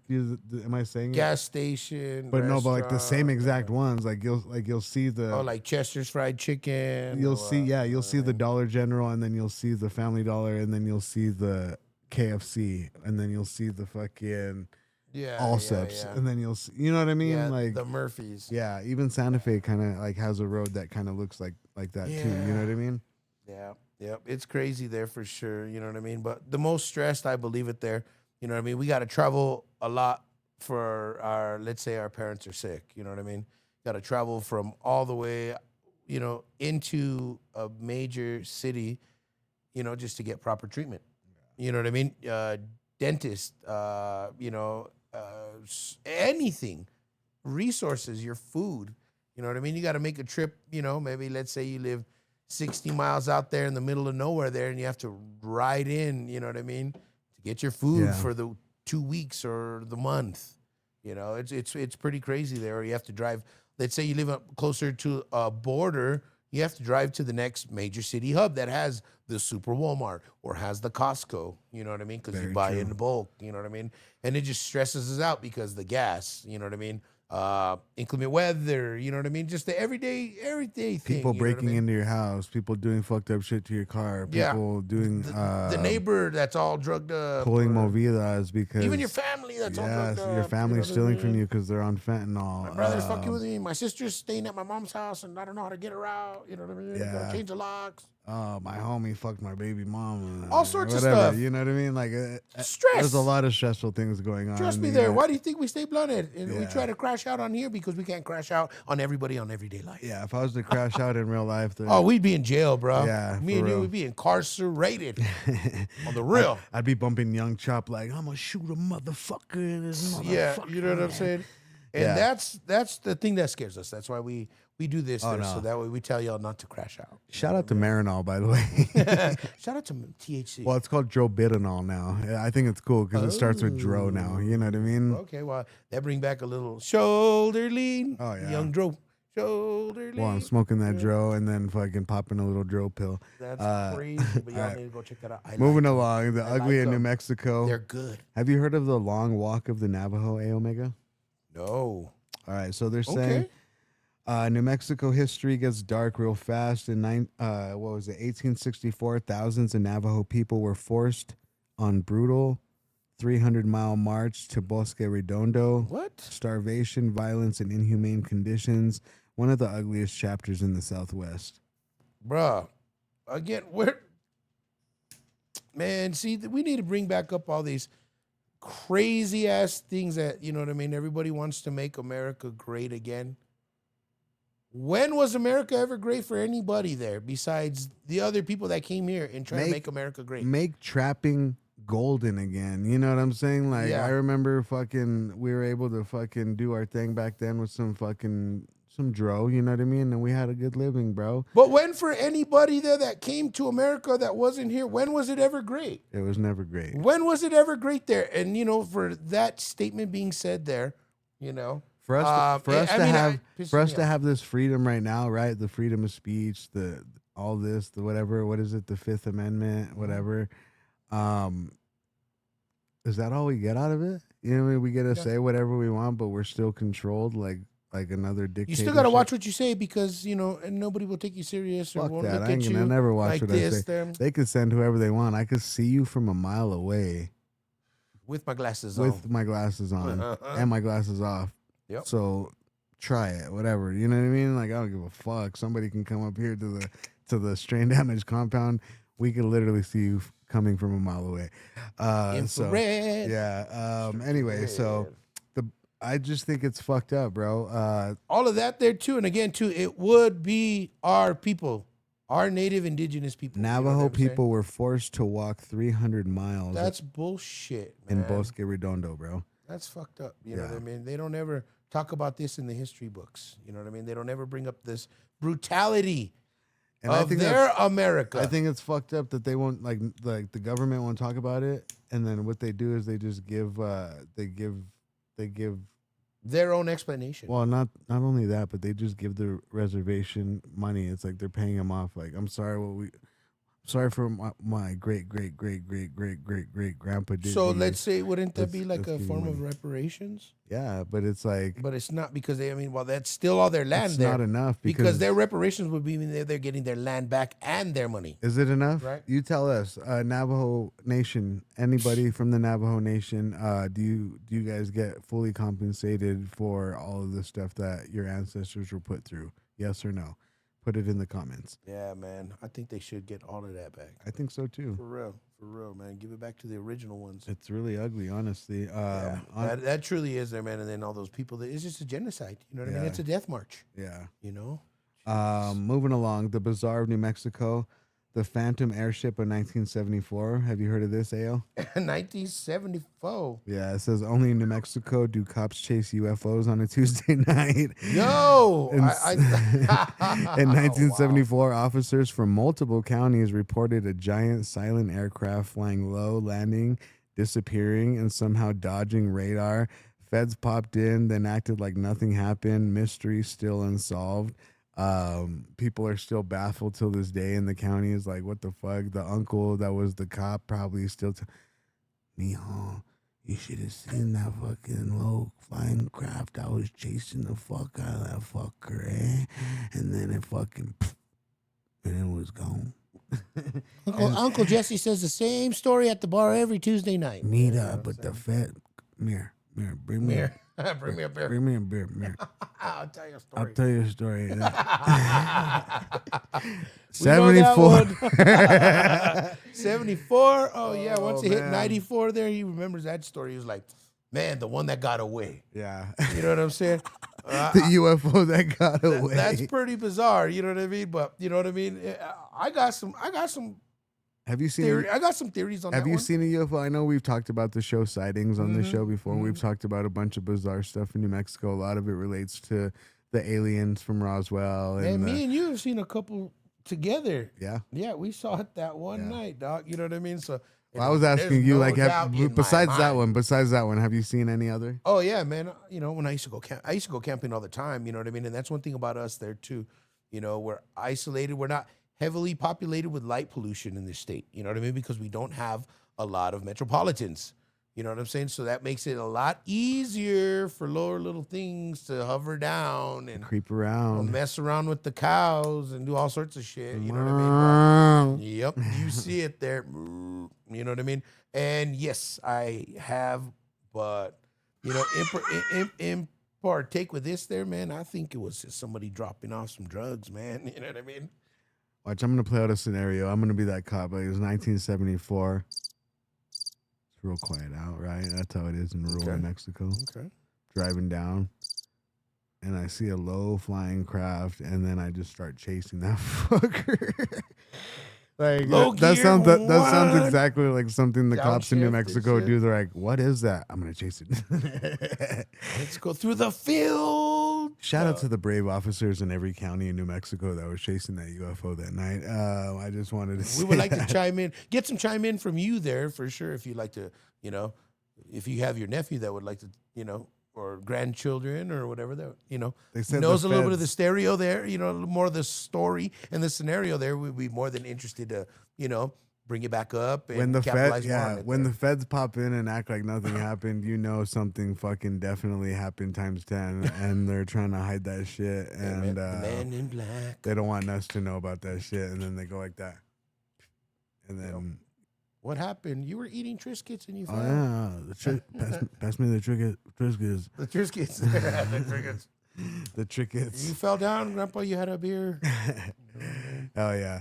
Am I saying it? Gas station. But no, but like the same restaurant, exact ones. Like you'll see the. Oh, like Chester's Fried Chicken. You'll or see, what? yeah, you'll see the Dollar General, and then you'll see the Family Dollar, and then you'll see the KFC, and then you'll see the fucking Yeah. Allsup's, yeah. and then you'll see, you know what I mean? Yeah, like the Murphys. yeah, even Santa Fe kind of like has a road that kind of looks like that too. You know what I mean? Yeah, yeah, it's crazy there for sure. You know what I mean? But the most stressed, I believe it there. You know what I mean? We got to travel a lot for let's say our parents are sick. You know what I mean? Got to travel from all the way, into a major city, just to get proper treatment. You know what I mean? Dentist, anything, resources, your food. You know what I mean? You got to make a trip, maybe let's say you live 60 miles out there in the middle of nowhere there and you have to ride in, you know what I mean, to get your food Yeah. for the 2 weeks or the month. It's pretty crazy there. Or you have to drive, let's say you live up closer to a border, you have to drive to the next major city hub that has the Super Walmart or has the Costco, you know what I mean? Because you Very buy true. in bulk, you know what I mean? And it just stresses us out because the gas, you know what I mean? Inclement weather, you know what I mean? Just the everyday thing. People you know what I breaking mean? into your house, people doing fucked up shit to your car, Yeah. people doing The neighbor that's all drugged up. pulling or movidas because even your family that's all drugged up. your family's you know what I stealing from mean? you because they're on fentanyl. My brother's fucking with me. My sister's staying at my mom's house and I don't know how to get her out. You know what I mean? Yeah. Gotta change the locks. Oh, my homie fucked my baby mama. All sorts of Whatever, stuff. You know what I mean? Like Stress. there's a lot of stressful things going on. Trust me you there. know? Why do you think we stay blunted? And we Yeah. try to crash out on here because we can't crash out on everybody on everyday life. Yeah, if I was to crash out in real life, then Oh, we'd be in jail, bro. Yeah, Me for and you real. would be incarcerated on the real. I'd be bumping Young Chop like I'm gonna shoot a motherfucker in this motherfucker. Yeah, you know what I'm saying? And that's the thing that scares us. That's why we do this, Oh, so no. that way we tell y'all not to crash out. Shout out to Marinol, by the way. Shout out to THC. Well, it's called Drobitanol now. I think it's cool because it starts with Dro now. You know what I mean? Okay, well, that bring back a little shoulder lean. Oh, yeah. Young Dro. Shoulder lean. Well, I'm smoking that Dro and then fucking popping a little Dro pill. That's crazy, but y'all need to go check that out. Moving along, the Ugly in New them. Mexico. They're good. Have you heard of the Long Walk of the Navajo, A Omega? No. All right, so they're saying New Mexico history gets dark real fast. In 1864, thousands of Navajo people were forced on brutal 300-mile march to Bosque Redondo. What? Starvation, violence, and inhumane conditions. One of the ugliest chapters in the Southwest. Bruh. Again, man, see, we need to bring back up all these crazy ass things that, you know what I mean? Everybody wants to make America great again. When was America ever great for anybody there besides the other people that came here and tried to make America great? Make trapping golden again. You know what I'm saying? Like, I remember we were able to fucking do our thing back then with some dro, you know what I mean? And we had a good living, bro. But when for anybody there that came to America that wasn't here, when was it ever great? It was never great. When was it ever great there? And, for that statement being said there, For us to have have this freedom right now, right? The freedom of speech, the whatever, what is it? The Fifth Amendment, whatever. Is that all we get out of it? You know what I mean? We get to say whatever we want, but we're still controlled like another dictatorship. You still got to watch what you say because, and nobody will take you serious or Fuck won't that. look at you. I never watch like what this, I say. them. They could send whoever they want. I could see you from a mile away. With my glasses on. With my glasses on and my glasses off. Yep. So try it, whatever. You know what I mean? Like, I don't give a fuck. Somebody can come up here to the strain damage compound. We could literally see you coming from a mile away. Infrared. Anyway, so I just think it's fucked up, bro. All of that there too, and again too, it would be our people, our native indigenous people. Navajo people were forced to walk 300 miles. That's bullshit, man. In Bosque Redondo, bro. That's fucked up. You know what I mean? They don't ever talk about this in the history books. You know what I mean? They don't ever bring up this brutality of their America. I think it's fucked up that they won't like the government won't talk about it, and then what they do is they just give they give their own explanation. Well, not only that, but they just give the reservation money. It's like they're paying them off. Like, I'm sorry, sorry for my great grandpa did. So let's say, wouldn't that be like a form of reparations? Yeah, but it's like, but it's not because that's still all their land. It's not enough because their reparations would be they're getting their land back and their money. Is it enough? Right. You tell us, Navajo Nation. Anybody from the Navajo Nation? Do you guys get fully compensated for all of the stuff that your ancestors were put through? Yes or no? Put it in the comments. Yeah, man. I think they should get all of that back. I think so too. For real, man. Give it back to the original ones. It's really ugly, honestly. That truly is there, man. And then all those people, it's just a genocide. You know what I mean? It's a death march. Yeah. Moving along, the Bazaar of New Mexico, the Phantom Airship of 1974. Have you heard of this, AO? 1974. Yeah, it says only in New Mexico do cops chase UFOs on a Tuesday night. Yo! In 1974, officers from multiple counties reported a giant silent aircraft flying low, landing, disappearing, and somehow dodging radar. Feds popped in, then acted like nothing happened. Mystery still unsolved. People are still baffled till this day, and the county is like, what the fuck? The uncle that was the cop probably still Mijo, you should have seen that fucking low flying craft. I was chasing the fuck out of that fucker, and then it fucking and it was gone. Uncle Jesse says the same story at the bar every Tuesday night. Meet up, but the fed mirror, bring me Bring me a beer. Bring me a beer, mirror. I'll tell you a story. I'll tell you a story. 74. 74. Oh, yeah. Once he hit 94 there, he remembers that story. He was like, man, the one that got away. Yeah. You know what I'm saying? The UFO that got away. That's pretty bizarre. You know what I mean? But you know what I mean? I got some Have you seen? theory. I got some theories on that. Have you one. seen a UFO? I know we've talked about the show sightings on the show before. Mm-hmm. We've talked about a bunch of bizarre stuff in New Mexico. A lot of it relates to the aliens from Roswell. Man, And me and you have seen a couple together. yeah. Yeah, we saw it that one night, dog. You know what I mean? So Well, I was asking there's you, no like, doubt in my besides that mind. one, have you seen any other? Oh yeah, man. You know, when I used to go I used to go camping all the time. You know what I mean? And that's one thing about us there too. You know, we're isolated. We're not heavily populated with light pollution in this state. You know what I mean? Because we don't have a lot of metropolitans. You know what I'm saying? So that makes it a lot easier for lower little things to hover down and Creep around. mess around with the cows and do all sorts of shit. You know what I mean? Yep, you see it there. You know what I mean? And yes, I have, but you know, in partake with this there, man. I think it was just somebody dropping off some drugs, man. You know what I mean? Watch, I'm going to play out a scenario. I'm going to be that cop. Like, it was 1974. It's real quiet out, right? That's how it is in rural Mexico. Okay. Driving down, and I see a low flying craft, and then I just start chasing that fucker. Like that sounds exactly like something the cops in New Mexico do. They're like, "What is that? I'm gonna chase it." Let's go through the field. Shout out to the brave officers in every county in New Mexico that were chasing that UFO that night. I just wanted to say We would like that. to chime in, get some chime in from you there for sure. If you'd like to, you know, if you have your nephew that would like to, you know, or grandchildren or whatever that, you know, They said knows the a little bit of the feds- stereo there, you know, a little more of the story and the scenario there, we'd be more than interested to, you know, bring it back up and When the capitalize feds, more on it when there. the feds pop in and act like nothing happened, you know something fucking definitely happened times 10, and they're trying to hide that shit, and the man in black. they don't want us to know about that shit, and then they go like that, and then What happened? You were eating Triscuits and you oh fell. yeah, pass me the Triscuits, The Triscuits. The Triscuits. the Triscuits. You fell down, Grandpa. You had a beer. Hell yeah.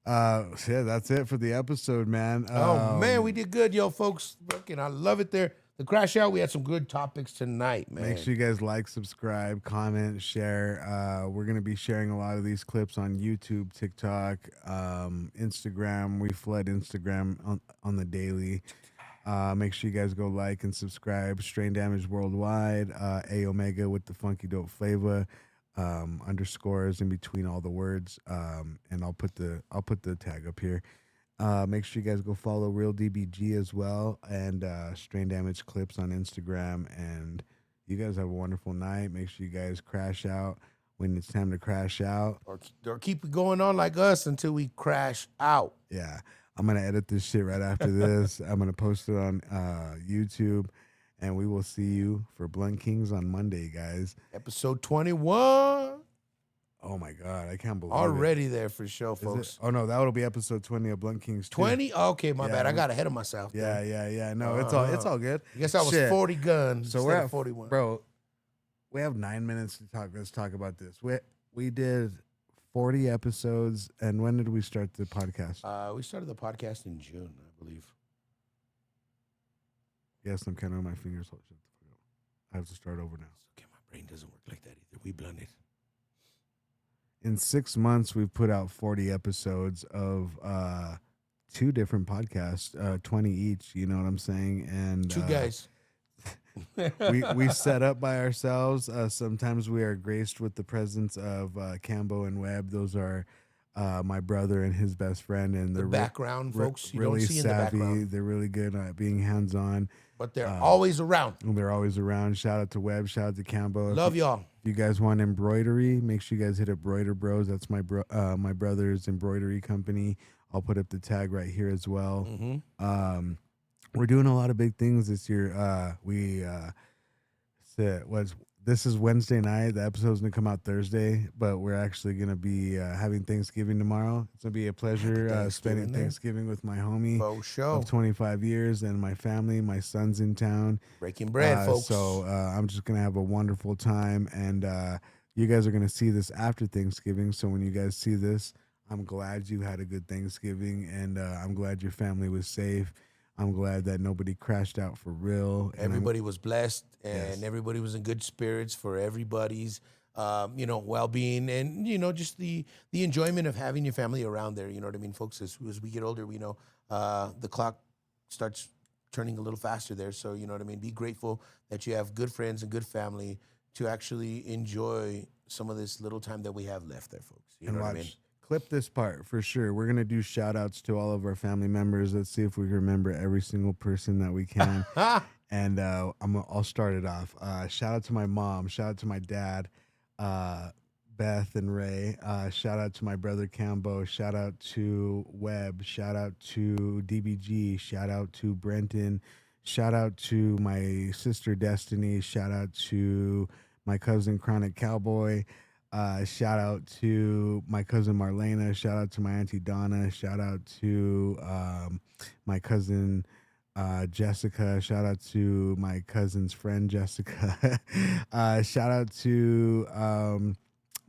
So yeah, that's it for the episode, man. Oh man, we did good, yo, folks. Fucking, I love it there. The Crash Out, we had some good topics tonight, man. Make sure you guys like, subscribe, comment, share. We're going to be sharing a lot of these clips on YouTube, TikTok, Instagram. We flood Instagram on the daily. Make sure you guys go like and subscribe. Strain Damage Worldwide. A Omega with the funky dope flavor. Underscores in between all the words. And I'll put the tag up here. Make sure you guys go follow Real DBG as well, and Strain Damage Clips on Instagram. And you guys have a wonderful night. Make sure you guys crash out when it's time to crash out. Or keep it going on like us until we crash out. Yeah, I'm gonna edit this shit right after this. I'm gonna post it on YouTube, and we will see you for Blunt Kings on Monday, guys. Episode 21. Oh my God, I can't believe Already there for sure, it. Is folks. it? Oh no, that will be episode 20 of Blunt Kings 2. 20? Okay, my Yeah, bad. I got ahead of myself. Yeah, then. yeah. No, it's all good. I guess I was Shit. 40 guns. So we're instead at of 41. bro. We have 9 minutes to talk. Let's talk about this. We did 40 episodes, and when did we start the podcast? We started the podcast in June, I believe. Yes, I'm kind of on my fingers. Hold shit. I have to start over now. Okay, my brain doesn't work like that either. We blunted. In 6 months, we've put out 40 episodes of 2 different podcasts, 20 each. You know what I'm saying? And 2 guys. we set up by ourselves. Sometimes we are graced with the presence of Cambo and Webb. Those are my brother and his best friend, and The they're background, folks. You really don't see in the savvy. background. They're really good at being hands-on. But they're always around. And they're always around. Shout out to Webb. Shout out to Cambo. Love y'all. If you guys want embroidery, make sure you guys hit up Broider Bros. That's my brother's embroidery company. I'll put up the tag right here as well. Mm-hmm. We're doing a lot of big things this year. This is Wednesday night. The episode's gonna come out Thursday, but we're actually gonna be having Thanksgiving tomorrow. It's gonna be a pleasure spending Thanksgiving with my homie Faux show. of 25 years and my family. My son's in town. Breaking bread, folks. So I'm just gonna have a wonderful time, and you guys are gonna see this after Thanksgiving. So when you guys see this, I'm glad you had a good Thanksgiving, and I'm glad your family was safe. I'm glad that nobody crashed out for real. And Everybody was blessed, and Yes. everybody was in good spirits for everybody's well-being, and just the enjoyment of having your family around there. You know what I mean, folks? As we get older, we know the clock starts turning a little faster there. So you know what I mean. Be grateful that you have good friends and good family to actually enjoy some of this little time that we have left there, folks. You know what I mean? Clip this part for sure. We're gonna do shout outs to all of our family members. Let's see if we can remember every single person that we can. And I'll start it off. Shout out to my mom. Shout out to my dad, Beth and Ray. Shout out to my brother Cambo. Shout out to Webb. Shout out to DBG. Shout out to Brenton. Shout out to my sister Destiny. Shout out to my cousin Chronic Cowboy. Shout out to my cousin Marlena. Shout out to my auntie Donna. Shout out to my cousin Jessica. Shout out to my cousin's friend Jessica. Shout out to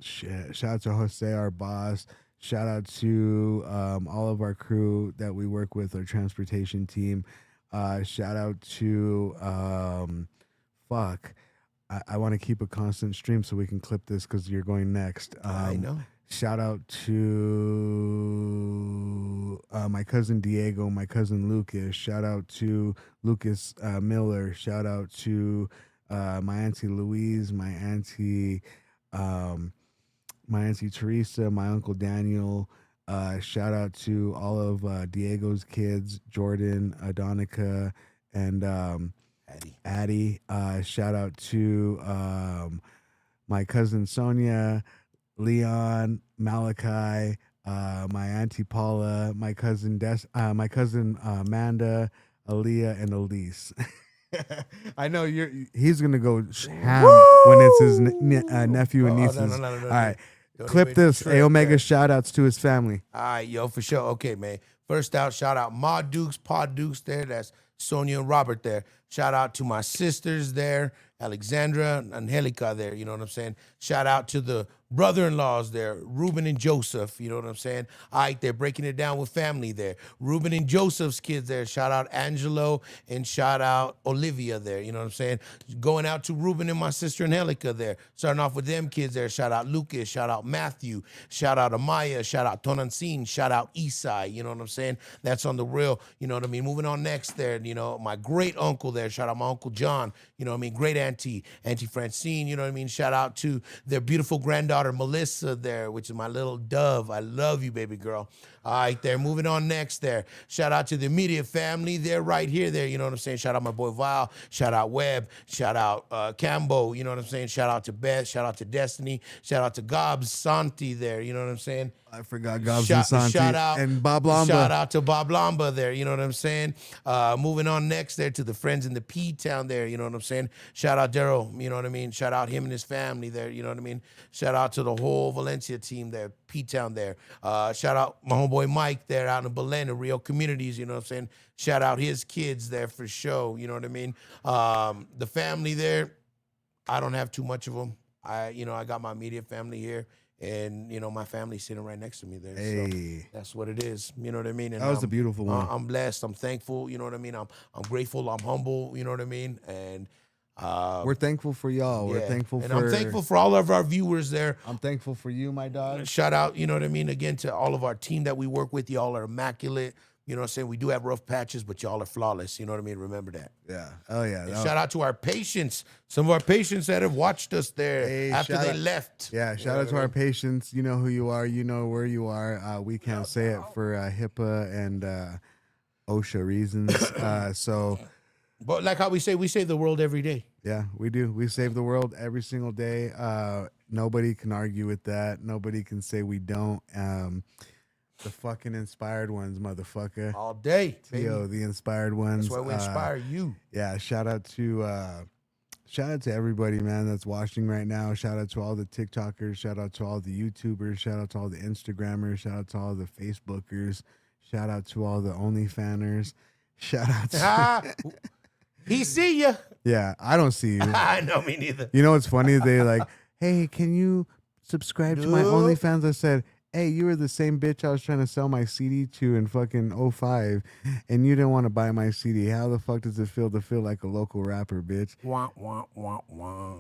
Jose, our boss. Shout out to all of our crew that we work with, our transportation team. Shout out to I want to keep a constant stream so we can clip this because you're going next. I know. Shout out to my cousin Diego, my cousin Lucas. Shout out to Lucas Miller. Shout out to my auntie Louise, my auntie Teresa, my uncle Daniel. Shout out to all of Diego's kids, Jordan, Adonica, and Addie. Shout out to my cousin Sonia, Leon, Malachi, my auntie Paula, my cousin Amanda, Aaliyah, and Elise. I know he's gonna go ham when it's his nephew and nieces. No. All right, clip this. Omega shout outs to his family. All right, yo, for sure. Okay, man. First out, shout out Ma Dukes, Pa Dukes there. That's Sonia and Robert there. Shout out to my sisters there, Alexandra and Angelica there. You know what I'm saying? Shout out to the brother-in-laws there, Ruben and Joseph. You know what I'm saying? All right, they're breaking it down with family there. Ruben and Joseph's kids there. Shout out Angelo and shout out Olivia there. You know what I'm saying? Going out to Ruben and my sister Angelica there. Starting off with them kids there. Shout out Lucas. Shout out Matthew. Shout out Amaya. Shout out Tonantzin. Shout out Isai. You know what I'm saying? That's on the real. You know what I mean? Moving on next there. My great uncle there. Shout out my Uncle John. You know what I mean? Great auntie Francine. You know what I mean? Shout out to their beautiful granddaughter Melissa there, which is my little dove. I love you, baby girl. All right, there. Moving on next there. Shout out to the immediate family. They're right here there. You know what I'm saying? Shout out my boy Val. Shout out Webb. Shout out Cambo. You know what I'm saying? Shout out to Beth. Shout out to Destiny. Shout out to Gobs Santi there. You know what I'm saying? I forgot Gobs and Santi. Shout out, and Bob Lamba. Shout out to Bob Lamba there. You know what I'm saying? Moving on next there to the friends in the P-Town there. You know what I'm saying? Shout out Daryl. You know what I mean? Shout out him and his family there. You know what I mean? Shout out to the whole Valencia team there. P-Town there. Shout out my homeboy Mike there out in Belen, the Rio communities, you know what I'm saying? Shout out his kids there for sure, you know what I mean? The family there, I don't have too much of them. I got my immediate family here, and, my family's sitting right next to me there. Hey. So that's what it is, you know what I mean? And that was a beautiful one. I'm blessed, I'm thankful, you know what I mean? I'm grateful, I'm humble, you know what I mean? And we're thankful for y'all. Yeah. We're thankful and for. I'm thankful for all of our viewers there. I'm thankful for you, my dog. Shout out, you know what I mean, again, to all of our team that we work with. Y'all are immaculate. You know what I'm saying? We do have rough patches, but y'all are flawless. You know what I mean? Remember that. Yeah. Oh, yeah. And shout out to our patients. Some of our patients that have watched us there after they left. Yeah. Shout out to our patients. You know who you are. You know where you are. We can't say it for HIPAA and OSHA reasons. But like how we save the world every day. Yeah, we do. We save the world every single day. Nobody can argue with that. Nobody can say we don't. The fucking inspired ones, motherfucker. All day. Yo, the inspired ones. That's why we inspire you. Yeah, shout out to everybody, man, that's watching right now. Shout out to all the TikTokers. Shout out to all the YouTubers. Shout out to all the Instagrammers. Shout out to all the Facebookers. Shout out to all the OnlyFanners. Shout out to... He see ya. Yeah, I don't see you. I know, me neither. You know what's funny? They like, hey, can you subscribe to my OnlyFans? I said, hey, you were the same bitch I was trying to sell my CD to in fucking 05, and you didn't want to buy my CD. How the fuck does it feel to feel like a local rapper, bitch? Wah, wah, wah, wah.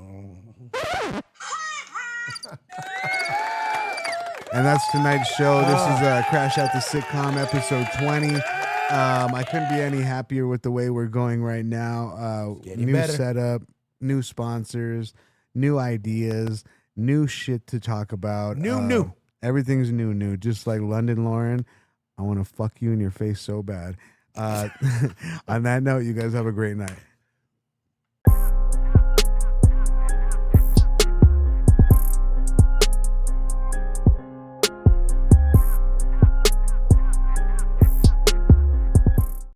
And that's tonight's show. This is Crash Out the Sitcom, episode 20. I couldn't be any happier with the way we're going right now. New better. setup, new sponsors, new ideas, new shit to talk about. New. Everything's new. Just like London Lauren, I want to fuck you in your face so bad. On that note, you guys have a great night.